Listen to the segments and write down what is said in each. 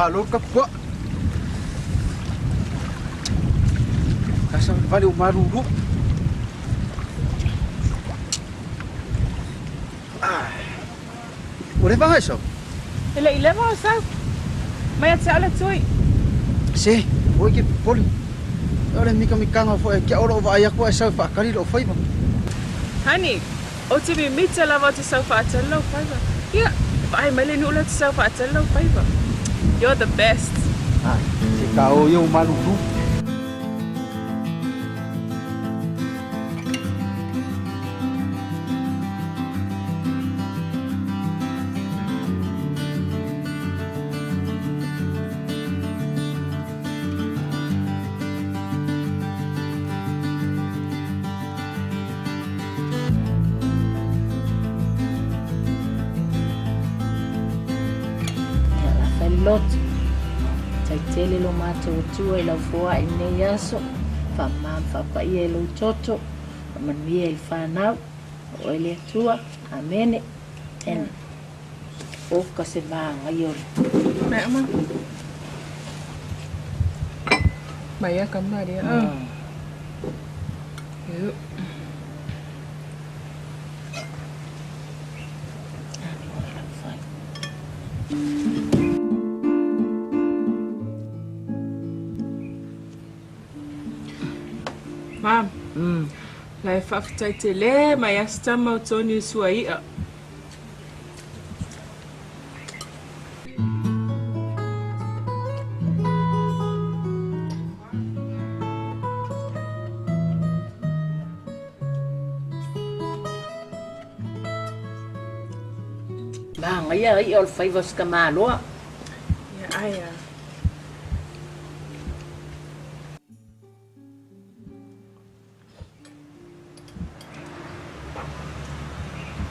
Malo ka po. Kasama vale umaruru. Ure ba nga iso? Ila mo sa. Mayat sa alat soy. Si, oi ke poli. Ora mi kanga fo ke ora va ya ko sa fa kali lo foi ba. Hani, o te mi mitsa lava te sa fa te lo fai ba. Ya, ai mele no la te sa fa te lo fai ba. You're the best. Ah, si ka o yo maruru. Lot tai tele lo mato tua ila foa ine yaso fa mam fa pa ie lo toto Manu'a il fanau o ele tua amene en o ka se va ngayon Mẹ mà. Mày á cầm vào đi á. Ừ. Mam. Lai whawhitai te le, mai asta mau tōni sua ia. Bang ia i ol favors ka maloa. Ya, ai à.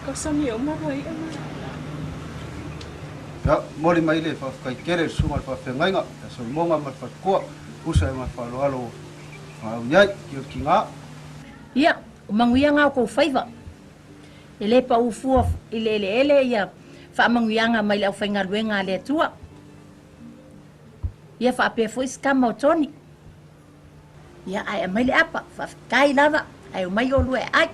Có sao nhiều mà vậy em ơi? Ya, mori mai le fa kai kere sumal fa fengai nga. So monga mal fa ko usa mal fa lo alo. Fa unyai ki kinga. Ia, manguia ngau ko favor. Ele pa ufua ele ia fa manguia nga mai le fainga luenga le tua. Ia fa pe foi skama toni. Ia ai mai le apa fa kai lava ai mai o lue ai.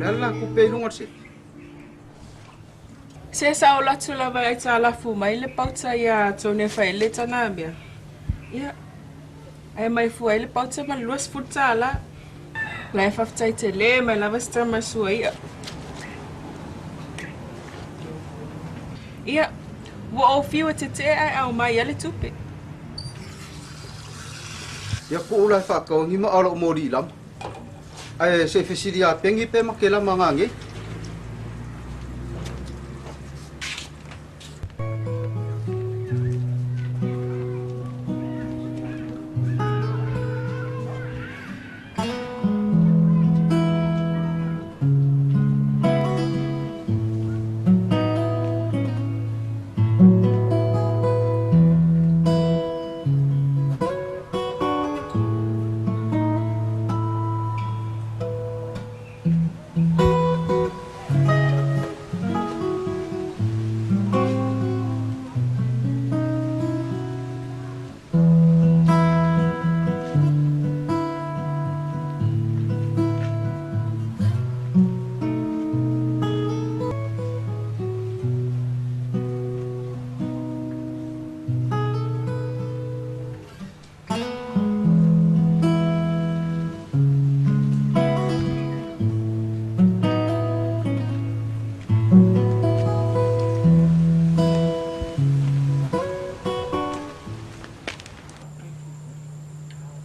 Ala ku pe lunga si. Se sa o latu la vai ta la fu mai le pauta ia tone fai le tana bia. Ia. Ai mai fu ai le pauta ma luas futa la. Lai fa ftai te le mai la vasta ma sua ia. Ia. Wo o fiwa te te ai au mai ale tupe. Ya ku ula fa ko ngi ma alo mori lam. Ai se fesiria pengi pe makela mangangi.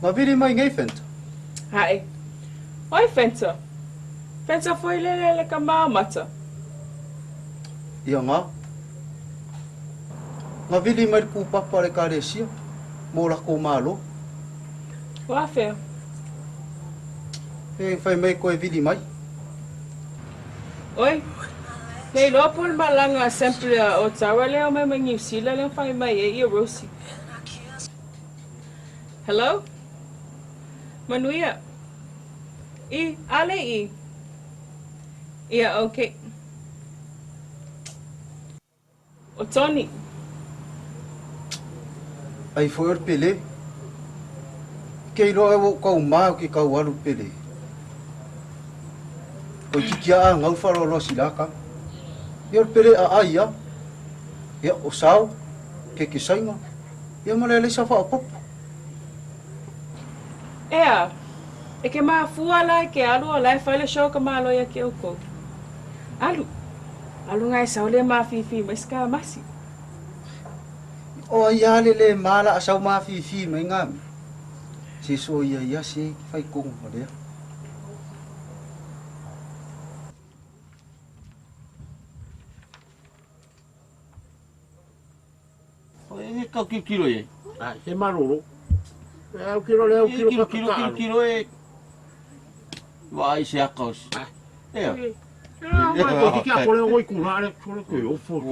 Ma Vili mai ngai fenta. Hai. Oi, Fenta. Fenta foi lele ka mamata. Ia ngā. Ngā Vili mai ku papa le kāresia. Mō lako mālo. Wafea. E whai mai koe Vili mai. Oi. Nei lopol malanga sempre o tawa leo mai New Zealand leo fai mai Ieru. Hello? Manu'a. Ale I. Yeah, okay. O Tony. Ai foi pele. Kei loa o kau mau ki kau alu pele. O kikia ngau faro lo silaka. Ia pele a aia. Ia o sao. Ke sainga. Ia malele sa fa pop. Ea. E ke maa fua lai ke alu o lai whaile show ka maa loia ke uko. Alu. Alu ngai saule maa fifi ma iska masi. O ia le mala asau ma fi mai ngam. Si so ia si fai kong ole. O e ka kilo e. Ah, se maruru. É o kilo e. Vai se akos. É. Mas o que a coisa vai curar é só que eu for.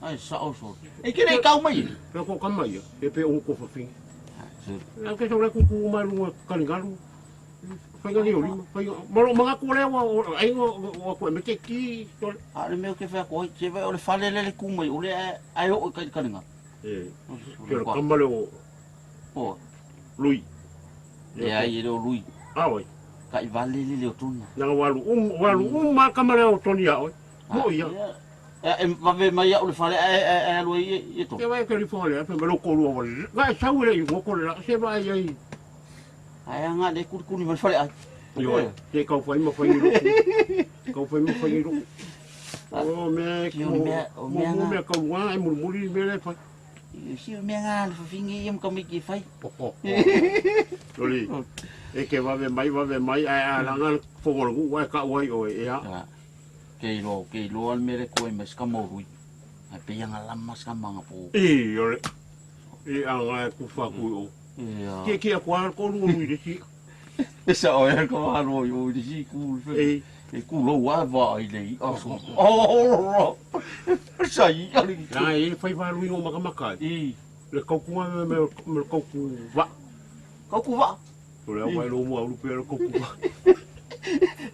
Ai sa o so. E que nem kau mai. Eu com camai. E pe um cofa fim. É que eu com mais um caringaru. Foi ali o lima. Foi mga kule ai o ko me que ki. Ale meu que fa ko che vai ole fale le ku mai ole ai o ka karinga. Que camale o. O. Lui. E ai ele o lui. Ah, oi. Ka I vale le o tuna. Na walu ma camale o tonia oi. Mo ia. E va mai ole fale lo I to. Que vai que ele fale, pe me lo colo o. Vai saúde e mo colo, se vai aí. Ai anga le ku ni vai fale ai. Yo, que kau foi mo foi ro. Kau foi mo foi ro. O me kau wa ai murmuri me le foi. Si me nga le fingi im ka mi fai. Toli. E que va ver mai a langa fogol gu wa ka wai o e a. Ke lo al mere ko mes ka mo rui. Ai pe yang alamas ka manga po. E yo. E anga ku fa ku o. Que a kwar ko lu de si. Esa o er ko haro yo de si ku. E ku lo wa va I le. Sai ali. Na e fai va lu no maka. I le kau ku me kau ku va. Kau ku va. Tole vai lo mo lu pe kau ku va.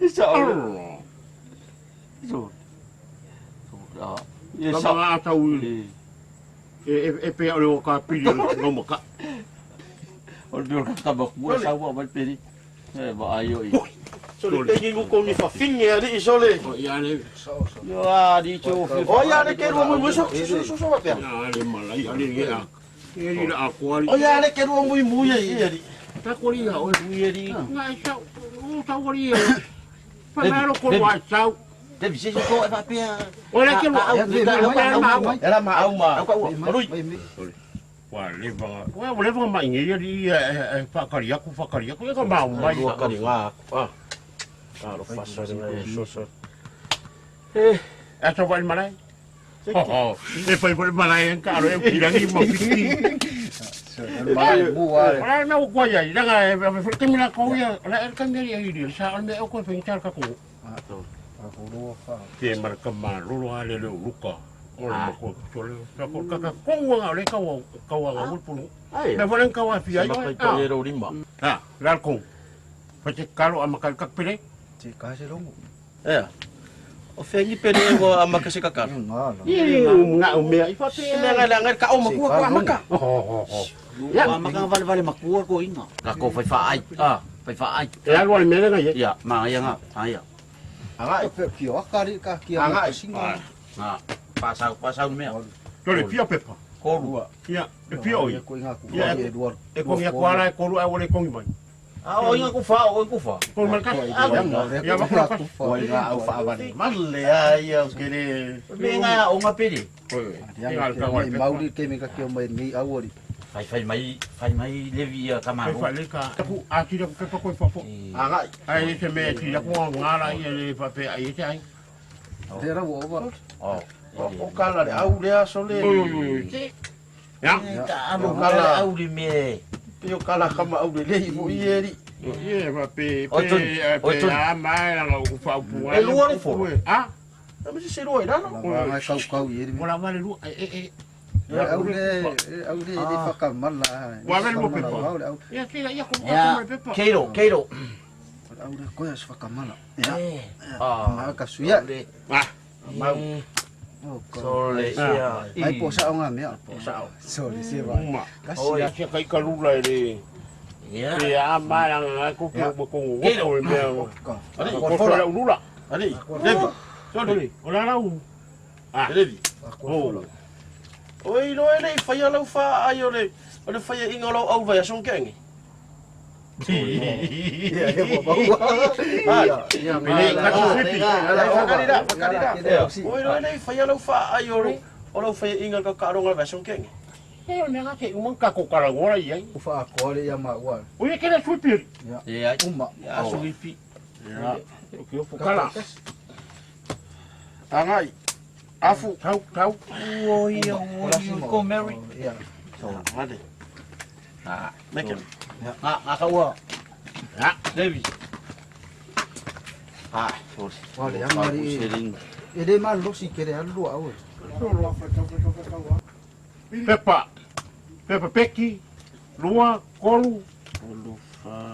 Esa o. So. Esa a ta u. E pe o ka pili no maka. O dio ka ba ku sa wa ba peri. E ba ayo I. So le tegi ko ni fa finge ali isole. O ia ne. Yo a di cho. O ia le ke ro mo so ba pe. Na le malai ali ye a. E ni a kwali. O ia le ke ro mo ye ali. Ta kwali ha o Ye di. ngai sa. O ta kwali. Pa na ro ko wa sa. Te vi se ko ba pe. O le ke ro. Era ma au ma. Rui. Wa le va mai ngi ali fa karia ku e ka ma mai. Dua kali nga. Ro fasa so. E ta vai malai. E fai por malai ka ro e pirangi mo piti. Mai buai. Ora na ko ya ira ga ke mina ko ya la ka mi ya iri sa me o ko fa ntar ka ko. Ke mar ka ma ro ale le luka. Ora ko chole ka ko wa le ka wa ngul pulu. Na volen ka wa fi ai. Ka ro rimba. Ha, la ko. Pa che kalo amakal ka pire. Te kasi longo. O fengi pene o amaka se kakar. Iri nga o me ai fa pe. Nga ka o makua ko amaka. Ya maka vale makua ko inga. Ka ko fai fa ai. Fai fa ai. E algo al mele nga ye. Ya, ma ya nga. Ya. Anga pe pio akari ka kia. Anga singa. Na pasau me. Tole pia pepa. Ko rua. Ya, e pia oi. Ko inga ku. E ko ngia kwala e ko ru ai wole ko ngi mai. O inga ku fa, o ku fa. Ko mal ka. Ya ba ko ku fa inga au fa ba. Malle ai o kere. Me nga o nga pere. Ko. Ya ka mai mauri ke me ka kio mai ni au ori. Fai mai levi a kamaro. Fai le ka ku a tira ku pa ko fa fo. Anga. Ai se me tira ku ngara ia le fa pe ai te ai. Te ra wo ba. Oh. O kala le au le aso le. Ya. Ka alo kala au di me. Pio kala kama au le i mo ieri. Ye fa pe Oi, a mai la ku fa pu. E lua le fo. Ah. Ama se se roi dano. Anga kau ieri. Ora vale lu Au le whakamala. Wa vale lu pe pa. Ya tira ia ku pe pa. Keiro. Au le koia se whakamala. Ah. Ka suia. Ah. Mau. Sole sia. Ai po sa nga mea. Po sa. Sole sia ba. Kasi ya ke kai kalula le. Ya. Ya mai la ku ku Keiro. o me. Ari Ko fora ulula. Ari. Levi. Sorry. Ora la u. Ah. Levi. Oh. Oi lo ele fai alo fa ai ole. Ole fai ingolo au vai son kengi. Ya bo ba. Ya Vili ka supi. Fakarida. Oi lo ele fai alo fa ai ole. Ole fai ingal ka karonga vai son kengi. E me nga ke un ka ko kala gora ai. U fa ko le ya ma wa. O ye ke la supi. Ya. Uma. Ya suipi. Ya. Ke fu kala. Angai. Afu. Tau. Oi, ko Mary. Ya. So, Ade. ah, Mekem. ngakawa. Ya. Levi. Ah, sorry. Wale ya mari. Sering. Ele ma lo si kere alu au. Pepa peki. Lua kolu.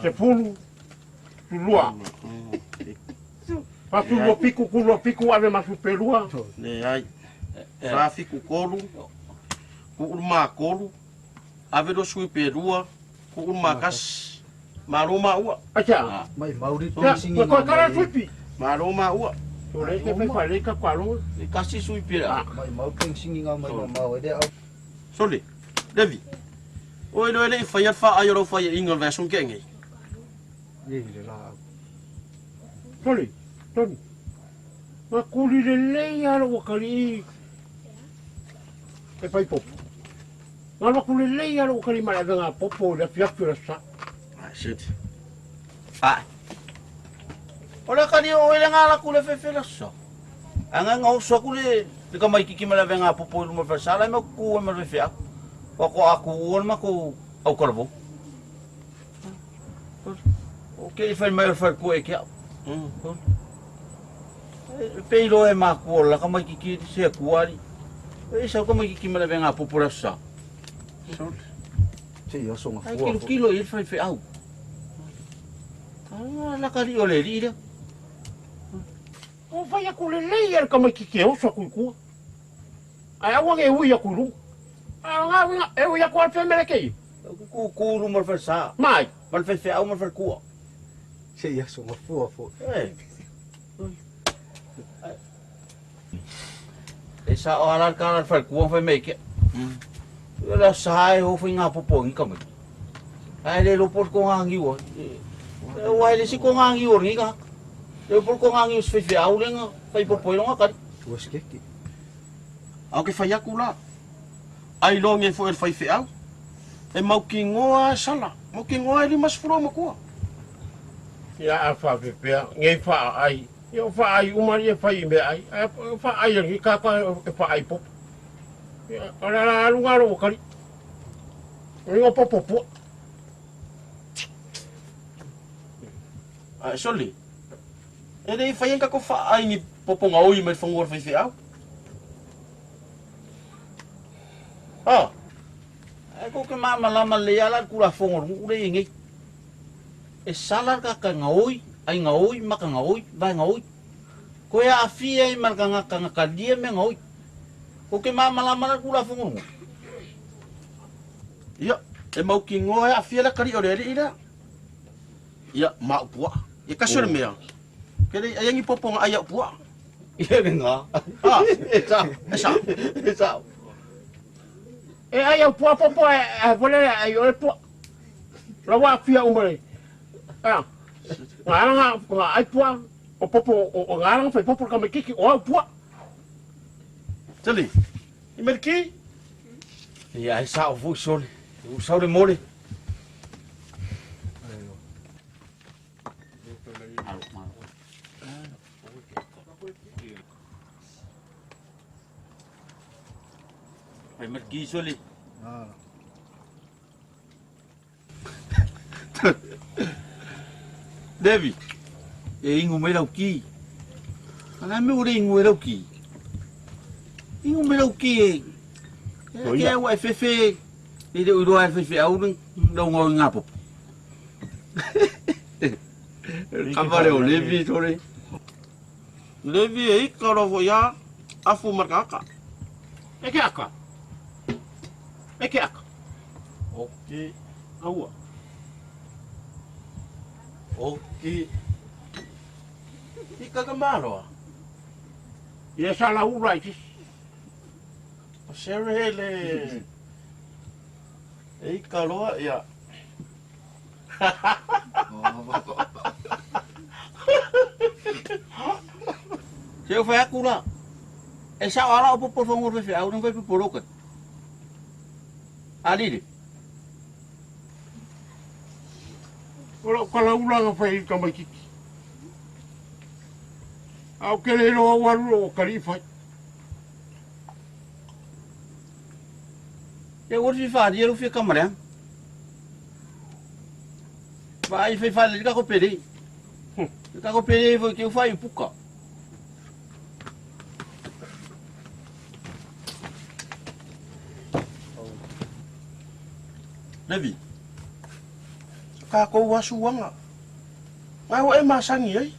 Sepulu. Lua. Pasu lo piku ave masu pelua. Le ai. Rafi ku kolu. Ku ulma kolu. Ave do sui perua. Ku ulma kas. Maroma ua. Acha. Mai mauri to Ya, singi. ko kara supi. Maroma ua. So le ke fa le ka kwalo. Kasi sui pira. Mai mau peng singi nga mai mau ede au. Sole. Devi. Oi no ele fai fa ai ro fai ingol version kengi. Ye le la. Toli. Ma kuli le le ya lo wakali. E fai pop. Ma lo kuli le ya lo wakali ma nga popo le fiafu la sa. Ah shit. Ah. Ola kani o ele ngala kule fefela so. Anga ngauso kule tika mai kiki mala venga popo mo versala me ku mo fefea. Ko aku on ma ko au korbo. Okay, fai mai fa ko e kia. Peiro e mako la kama kiki se kuari. E sa kama kiki mala venga popo sa. Che yo songa Ai fu. kilo il fai fe au. Ah, la kari ole rira. O fai a kuli le ya ka mai ki o so ku. Ai awa nge ui ya kulu. Ah nga e ui ya kwa fe mele ke. Ku rumor fa sa. Mai. Mal fe fe au mal fa ku. Che yo songa fu. Eh. Esa ora kana fa ku fa me ke. La sai ho fa nga popo ngi kam. Ai le lo por ko ngi wo. Wai le si ko ngi wo ngi ka. Le por ko ngi fe fe au le nga fa popo lo nga ka. Tuas keki. Au ke fai aku la. Ai long e fo e fai au. E mau ki ngoa sala. Mau ki ngoa li mas furo mo ko. Ya fa pe pe nge fa ai. Yo fa ai umar ye fa me ai. Fa ai ngi ka fa ai pop. Ya ora lu ngaro kali. Ngo popo. Ah soli. E dei fai ka ko fa ai ni popo ngau me fongor fai au. Ah. Ko ke mama lama le ala kula fongor ure ngi. E salar ka ngaoi, ai ngaoi maka ngaoi, ba ngaoi. Ko ya afia i marka ngaka dia me ngaoi. Ko ke mama lama kula fongor. Ya, e mau ki ngoa a fia la kari ore ira. Ya, mau puak. Ya kasur mea. Kere ayangi popo nga ayak puak. Iya nga. Ah, Esa. E ai o popo vole ai o po. La wa fia umare. Ah. Nga ai po o popo o nga fa popo ka me kiki o po. Tali. Imerki? Ya esa o fu sol. Usau le mole. Ai mergi soli. Devi. Ingu mai lau ki. Ana me ore ingu lau ki. Ingu mai lau ki. Ke wa fefe. Ni de udo ai fefe au nang ngoi ngapo. Kamare o Levi tore. Levi e ika rovo ia afu markaka. Eke aka. Eke aka. Oke. Aua. Oke. Ika ka malo. Ia sala ura iti. O sere hele. E ika loa ia. Seu fa kula. E sa ala o po fongo fefe au nang vai poroka. Ali. Ora kala ura nga fai ka mai kiki. Au kele no waru o kalifai. E o fi fa Ieru fi kamera. Vai fa le ka ko pere. Ka ko pere foi que eu fai puka. Levi. Ka ko wasu wanga. Ngai wa e masangi ai.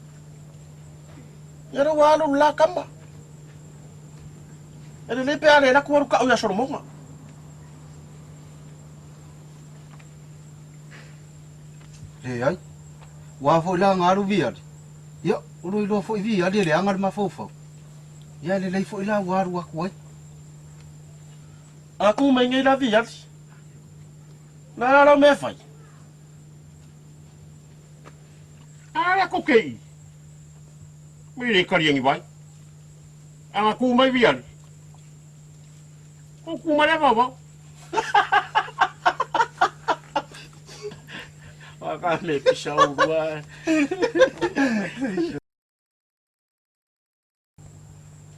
Yara walu la kamba. Ele lepe ale la ko ka o ya soromonga. Le ai. Wa fo la ngaru vial. Yo, uru lo fo vi ale le angar ma fofo. Ya le lei fo la waru wa kwai. Aku mai ngai la vial. Na lo me fai. Ara ko kei. Mire kariangi vai. Anga ku mai viali. Ko ku mai va. Aka le pisau rua.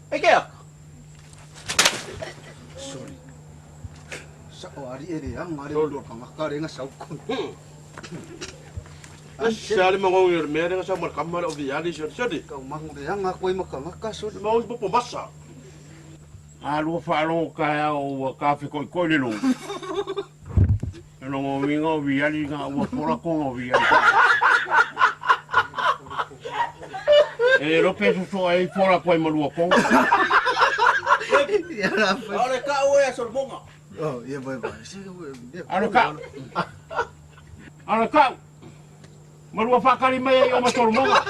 E que? Sorry. Sa o ari ere ang ari lo ka makare nga sa ukon. Sali mo ngir mere nga sa mar kamar o viali sodi. Ka mangu de ang ako ay makangaka so. Mau ibu pembasa. Alu fa lo ka o ka fi ko le lo. No wingo viali nga o fora ko viali. E lo peso so ai fora ko mo lo ko. Ya la fa. Ora ka o ya sormonga. Oh, ye boy boy. Ano ka? Ano ka? Marua whakari mai o matormonga.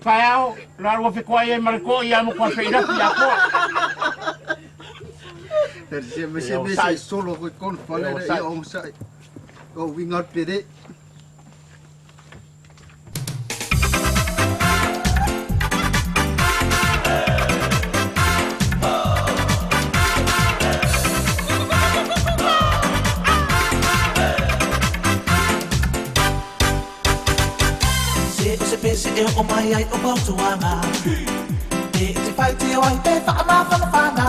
Kai au, la rua whikoa e mariko i amo kua whirapi a koa. Se solo ko kon fale ya o sai. O wingar pede. E o mai ai o pautuanga E te whai te o ai te whaama whanawhana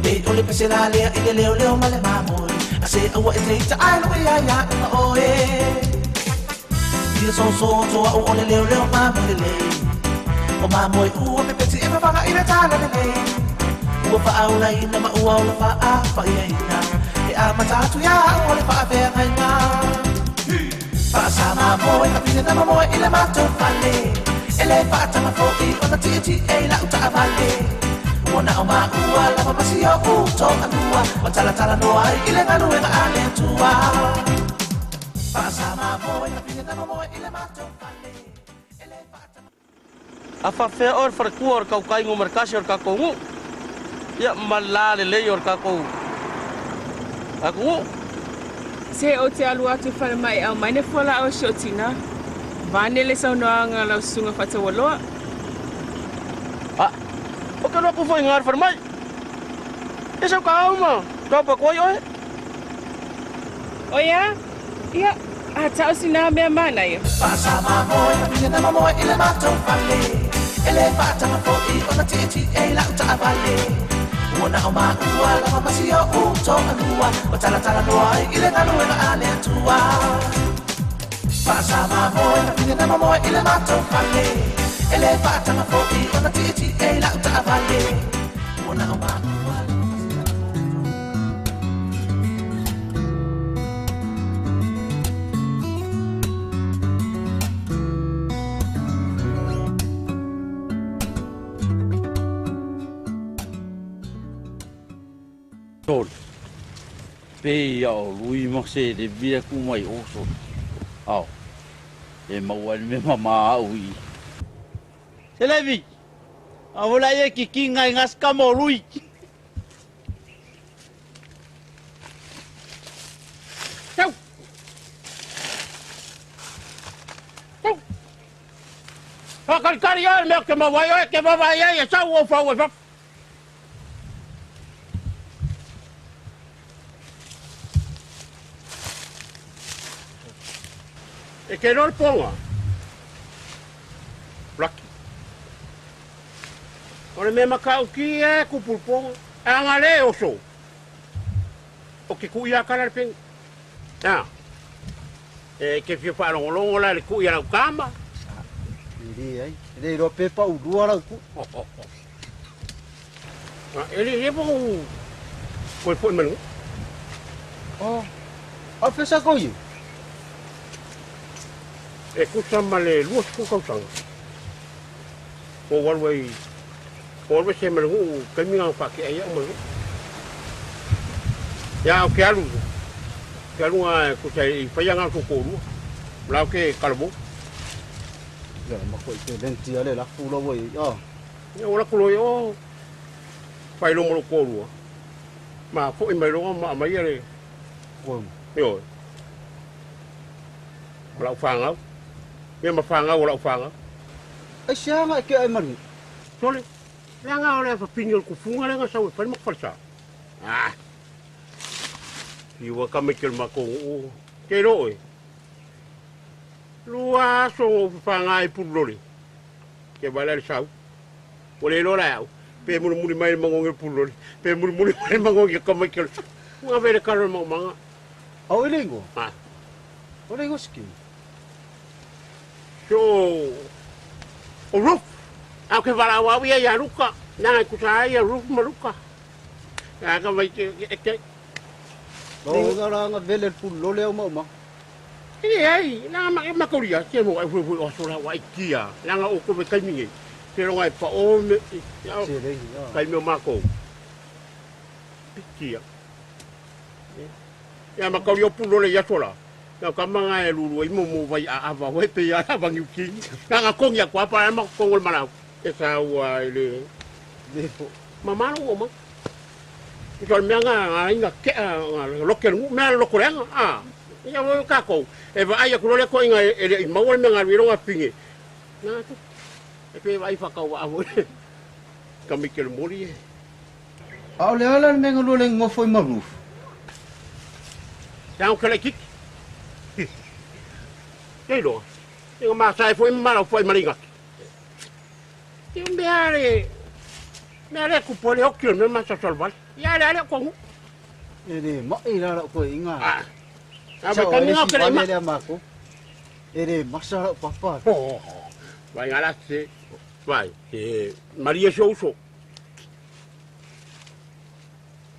E o le pese la lea i le leo leo ma le mamoi A se aua e te ita ai lua ia ia e ma oe Ia so so toa o le leo leo mamoi le lei O mamoi ua me peti e mawhanga i le tala le lei Ua whaaula ina ma ua o la whaa whaia ina E a matatu ia o le whaa whea ngaina Sama boy, kapine na mamoy ile mato fale Ele pata mafoki, ona titi e la uta avale Wana o maua, la mamasi o uto anua Watala tala no ai, ile nganu e ale tua Sama boy, kapine na mamoy ile mato fale Ele pata Afa fe or far kuor kau kai ngo markasi or kakongu. Ya malale le or kako. Aku Se o te alu atu whare mai au mai ne whala au shotina. Vane le sau noa ngā lau sunga whatawaloa. Ah, o ka aku foi ngar far mai. E sa ka uma, ka pa koi oi. O ia? Ia, tau sina mea mana ia. Pasama moe, pina na moe ile mato fale. Ele fata ma foi ona titi e la uta avale. Ona o Manu'a la masio uto anua. O tala tala noa ile na noe na ale tua. Pasama moe, pina na moe ile mato fale. Ele fata ma foi ona titi e la uta avale. Ona o Manu'a la Tol. Pe ao lui mo se de bia ku mai oso. Ao. E mau me mama ui. Se levi. A vola ye ki kinga ngas kamo lui. Tau. Tau. Pakal ya me ke mawayo ke mawaya ya sa wo fa wo fa. E que non ponga. Blaki. Ora me makau ki e kupulponga. Anga le oso. O ke kuia kala pen. Ah. E ke fio fa longo la le kuia na kama. Iri ai. Iri ro pepa urua ra ku. Ele po foi manu. Oh. A fesa ko yu. E kusama le luas ku kausanga. O walway se manu kaminga pa ke ai manu. Ya o ke alu. Ke alu ku sai fayanga ku ko lu. La ke kalbo. Ya ma ko te lenti ale la fulo voi. Oh. Ya ora ku lo yo. Fai lo mo ko lu. Ma fo i mai lo ma mai ele. Wo. Yo. La fanga. Me ma fanga ora fanga. Ai sia nga ke ai mari. Sole. Langa ora fa pinyo ku funga langa sa fa ma falsa. Ah. Iwa ka mekel ma ko. Ke ro e. Lua so fanga e pulori. Ke bala sa. Ole lo la. Pe muri mai mangong pulori. Pe muri mai mangong ka mekel. Nga vere karo mo manga. Au elengo. Ah. Olengo ski. So, o roof. Au ke wala wawi ya ruka. Nanga kusa ya roof maruka. Ya ka mai ke. Lo ngara nga vele pulo le mo ma. Ai, nanga ma koria, ke mo ai fu o sola wa ikia. Nanga o ko be kaimi. Pero ngai pa o me. Se le. Kai me mako. Ikia. Ya ma koria pulo le ya sola. Ka kamanga e lulu i mo vai a ava we pe ya bang yuki. Nanga kong ya kwa pa ma kongol mana. E sa wa ile. Defo. Mama no mo. Ito me nga inga ke lokel mu me lokolenga. Ah. Ya mo ka ko. E va ai ko le ko inga e ma wol me nga wiro nga pingi. Na to. E pe vai fa ka wa avo. Ka mikel mori. Au le ala me ngolo le ngofo i maru. Ya o kele kik. Ei lo. Inga ma sai foi mara foi maringa. Io me are ku pole okil me ma sa salval. Ya le ko. Ere ma ira ko inga. Ah. Aba kaminga kele ma. Ere ma ko. Ere masara papa. Oh. Vai galase. Vai. Maria Souso.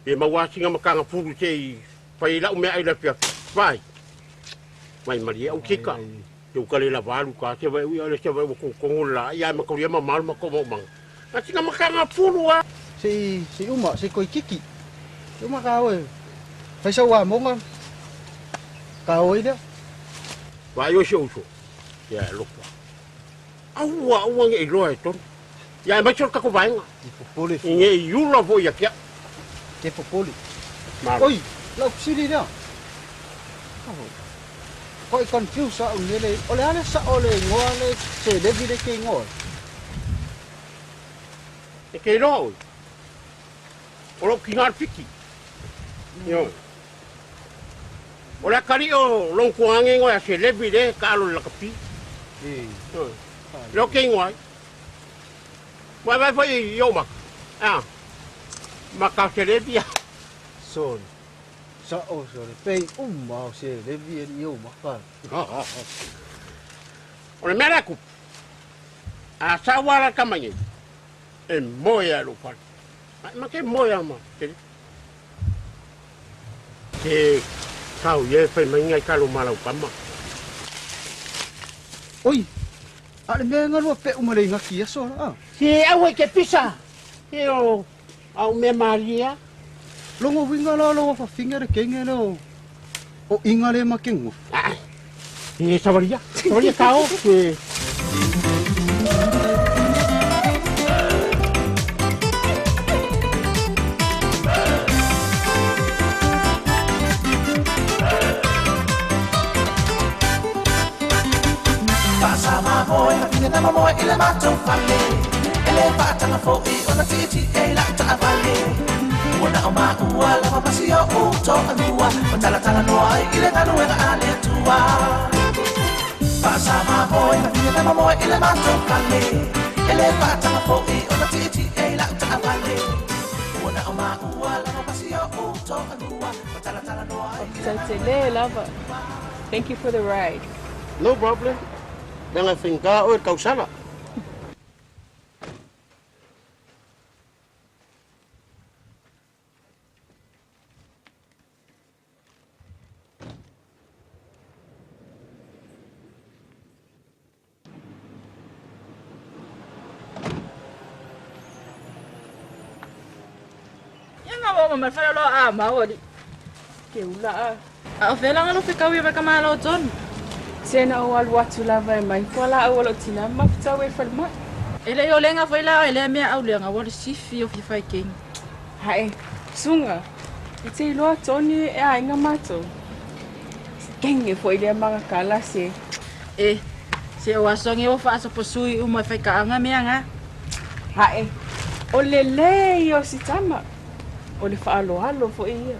E ma wasinga makanga furu sei. Pai la me ai la pia. Vai. Vai Maria o kika. Eu kale la valu ka se vai ui ale se vai ko la ia ma ko ia ma mal ma ko mo. Asinga makanga furu a. Si uma si koi kiki. Uma ka oi. Phải sao wa mo man. Ka oi de. Vai o Souso. Ya lokwa. Aua nge roi ton. Ya ma chol ka ko vai nga. Poli. Nge yulo vo ya kia. Ke poli. Ma. Oi, la sili da. Koi confuse sa ngele. Ole ale sa ole ngole se de vide ke ngol. E ke ro. Olo ki ngar fiki. Yo. Ora kari o long kuange ngoi a se levi le ka alo la kapi. Lo ke ngoi. Vai foi yo mak. Ah. Maka se levi. Son. Sa o sore pei mau se le vi yo maka. Ora mera ku. A sawara kamangi. E moya lo fal. Ma ke moya ma. Ke kau ye fai mangai kalu malau pama. Oi. Ale me ngalu pe umale ngaki ya so ah. Si awe ke pisa. Yo au me Maria. Longo winga lo fa finger kenge no. O ingale makengu. Ah. Sabaria kau. Sama boy, na pinga na mo ile mato fale. Ele pata na fo I ona titi e la ta vale. Ona o Manu'a la papasio o to anua. Tala tala no ai ile na nuega ale tua. Sama boy, na pinga na mo ile mato fale. Ele pata na fo I ona titi e la ta vale. Ona o Manu'a la papasio o to anua. Tala tala no ai. Lava. Thank you for the ride. No problem. Dengan finca o kau sala. Yang ngawak memang lo mau di. Keula. Velang lo fikau ya mereka malu John. Sena o al watu lava mai kola o lo tina mafta we falma. Ele yo lenga foi lá, ele me au lenga wala sifi o fai king. Hai, sunga. Ite lo toni e ai nga mato. Kenge foi le manga kala se. Se o asongi o fa so posui o mai fai kaanga me anga. Hai. O le yo sitama. O le fa alo fo ia.